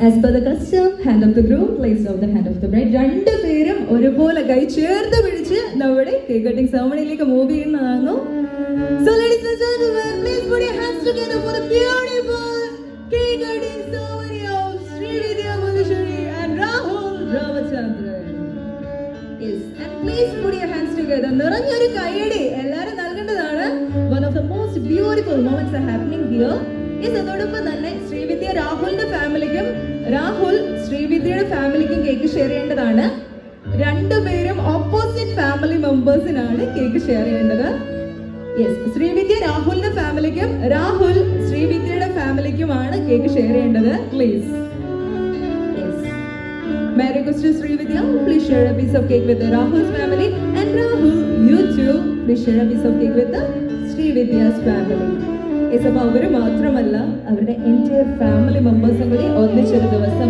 As per the custom, hand of the groom, place of the hand of the bride. രണ്ടുപേരും ഒരുപോലെ കൈ ചേർത്ത് പിടിച്ച് നമ്മുടെ കേക്ക് കട്ടിംഗ് സെറമണിയിലേക്ക് മൂവ് ചെയ്യുന്നതാണ്. So ladies and gentlemen, please put your hands together for the beautiful cake cutting ceremony of Srividya Madhusuri and Rahul Ramachandran. Yes, and please put your hands together. നിറഞ്ഞൊരു കൈയടി എല്ലാവരും നൽകേണ്ടതാണ്. One of the most beautiful moments are happening here. അതോടൊപ്പം തന്നെ ശ്രീവിദ്യ രാഹുലിന്റെ ഫാമിലിക്കും രാഹുൽ ശ്രീവിദ്യയുടെ ഫാമിലിക്കും cake share ചെയ്യേണ്ടതാണ്. രണ്ടുപേരും ഓപ്പോസിറ്റ് ഫാമിലി മെമ്പേഴ്സിനാണ് കേക്ക് ഷെയർ ചെയ്യേണ്ടത്. യെസ്, ശ്രീവിദ്യ രാഹുലിന്റെ ഫാമിലിക്കും രാഹുൽ ശ്രീവിദ്യയുടെ ഫാമിലിക്കുമാണ് കേക്ക് ഷെയർ ചെയ്യേണ്ടത്. Please. May I request you, Srividya, please share a piece of cake with the Rahul's family, and Rahul, you too, please share a piece of cake with the Srividya's family. അപ്പോൾ അവർ മാത്രമല്ല അവരുടെ entire family മെമ്പേഴ്സും കൂടി ഒന്നിച്ചൊരു ദിവസം